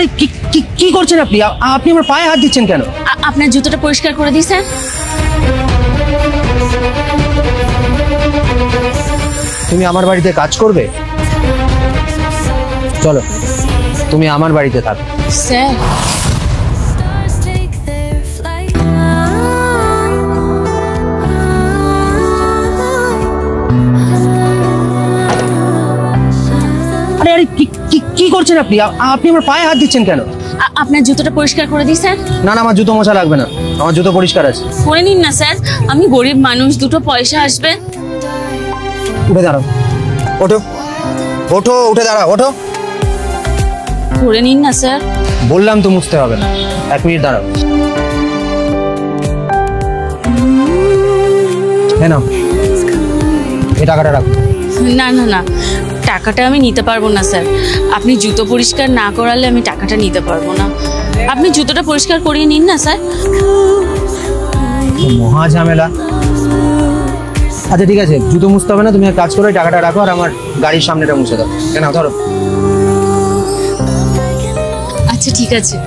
আরে কি করছেন আপনি? আপনি আমার পায়ে হাত দিচ্ছেন কেন? আপনার জুতোটা পরিষ্কার করে দিই স্যার। তুমি আমার বাড়িতে কাজ করবে? চলো তুমি আমার বাড়িতে থাকো। স্যার আরে আরে কি করছেন আপনি? আপনি আমার পায়ে হাত দিচ্ছেন কেন? আপনার জুতোটা পরিষ্কার করে দিই স্যার। না না, আমার জুতো মোছা লাগবে না, আমার জুতো পরিষ্কার আছে। করে নিন না স্যার, আমি গরিব মানুষ, দুটো পয়সা আসবে। উঠে দাঁড়াও, ওঠো ওঠো, উঠে দাঁড়াও, ওঠো। করে নিন না স্যার। বললাম তো মুছতে হবে না, 1 মিনিট দাঁড়াও। হ্যাঁ নাও, এই টাকাটা রাখো। না না না, টাকাটা আমি নিতে পারবো না স্যার। আপনি জুতো পরিষ্কার না করালে আমি টাকাটা নিতে পারবো না। আপনি জুতোটা পরিষ্কার করিয়ে নিন না স্যার। মহা ঝামেলা। আচ্ছা ঠিক আছে, জুতো মুছতে হবে না, তুমি এক কাজ করো, টাকাটা রাখো আর আমার গাড়ির সামনেটা মুছে দাও। কেন ধরো। আচ্ছা ঠিক আছে।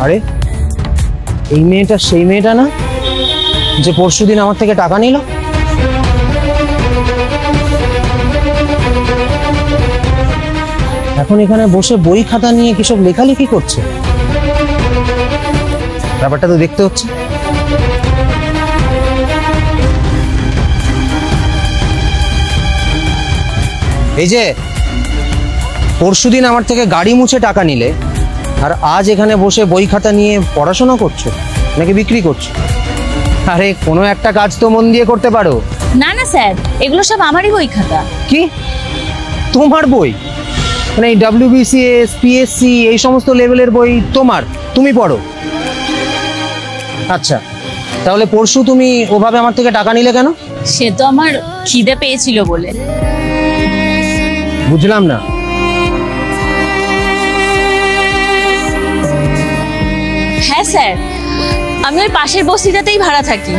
আরে এই মেয়েটা সেই মেয়েটা না যে পরশুদিন আমার থেকে টাকা নিল? এখন এখানে বসে বই খাতা নিয়ে কিসব লেখালেখি করছে। ব্যাপারটা তো দেখতে হচ্ছে। এই যে পরশুদিন আমার থেকে গাড়ি মুছে টাকা নিলে, আর আজ এখানে বসে বই খাতা নিয়ে পড়াশোনা করছো নাকি বিক্রি করছো? আরে কোনো একটা কাজ তো মন দিয়ে করতে পারো। না না স্যার, এগুলো সব আমারই বই খাতা। কি তোমার বই? মানে এই WBCS PSC এই সমস্ত লেভেলের বই তোমার, তুমি পড়ো? আচ্ছা তাহলে পরশু তুমি ওভাবে আমার থেকে টাকা নিলে কেন? সে তো আমার খিদে পেয়েছিল বলে। বুঝলাম না। হ্যাঁ স্যার, আমি ওই পাশের বস্তিটাতেই ভাড়া থাকি।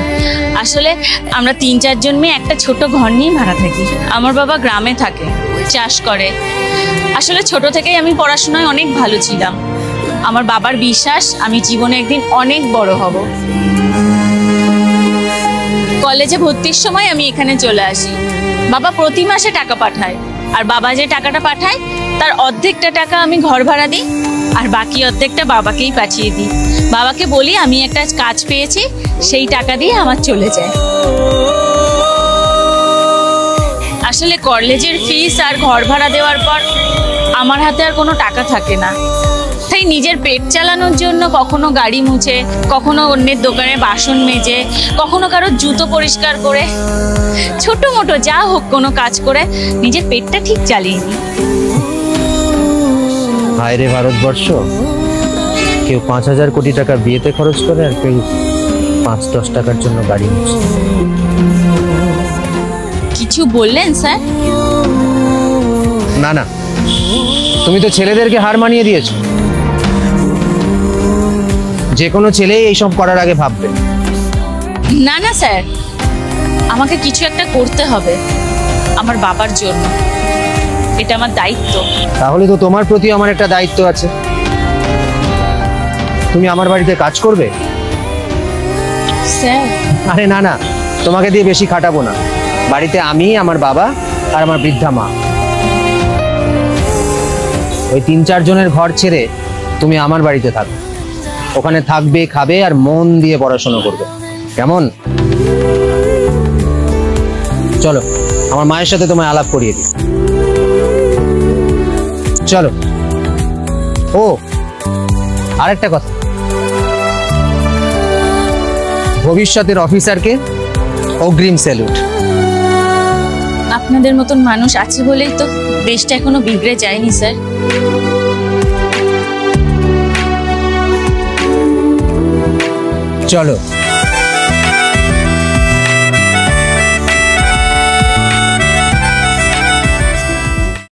আসলে আমরা 3-4 জন মেয়ে একটা ছোট ঘর নিয়ে ভাড়া থাকি। আমার বাবা গ্রামে থাকে, চাষ করে। আসলে ছোট থেকেই আমি পড়াশোনায় অনেক ভালো ছিলাম। আমার বাবার বিশ্বাস আমি জীবনে একদিন অনেক বড় হব। কলেজে ভর্তির সময় আমি এখানে চলে আসি। বাবা প্রতি মাসে টাকা পাঠায়, আর বাবা যে টাকাটা পাঠায় তার অর্ধেকটা টাকা আমি ঘর ভাড়া দিই, আর বাকি অর্ধেকটা বাবাকেই পাঠিয়ে দিই। বাবাকে বলি আমি একটা কাজ পেয়েছি, সেই টাকা দিয়ে আমার চলে যায়। আসলে কলেজের ফিস আর ঘর ভাড়া দেওয়ার পর আমার হাতে আর কোনো টাকা থাকে না। তাই নিজের পেট চালানোর জন্য কখনো গাড়ি মুছে, কখনো অন্যের দোকানে বাসন মেজে, কখনো কারো জুতো পরিষ্কার করে, ছোট মোটো যা হোক কোনো কাজ করে নিজের পেটটা ঠিক চালিয়ে নিই। হায়রে ভারতবর্ষ, কেউ 5,000 কোটি টাকা বিয়েতে খরচ করে আর কেউ 5-10 টাকার জন্য গাড়ি মুছে। কিছু বললেন স্যার? না না, তুমি তো ছেলেদেরকে হার মানিয়ে দিয়েছো। যে কোনো ছেলেই এইসব করার আগে ভাববে। না না স্যার, আমাকে কিছু একটা করতে হবে আমার বাবার জন্য, এটা আমার দায়িত্ব। তাহলে তো তোমার প্রতি আমার একটা দায়িত্ব আছে। তুমি আমার বাড়িতে কাজ করবে? স্যার আরে না না, তোমাকে দিয়ে বেশি খাটাবো না। বাড়িতে আমি, আমার বাবা আর আমার বৃদ্ধা মা, ওই 3-4 জনের ঘর ছেড়ে তুমি আমার বাড়িতে থাকো। ওখানে থাকবে, খাবে আর মন দিয়ে পড়াশোনা করবে, কেমন? চলো আমার মায়ের সাথে তোমায় আলাপ করিয়ে দিই। চলো। ও আরেকটা কথা, ভবিষ্যতের অফিসারকে অগ্রিম স্যালুট। আপনাদের মতন মানুষ আছে বলেই তো দেশটা এখনো বিগড়ে যায়নি স্যার। চলো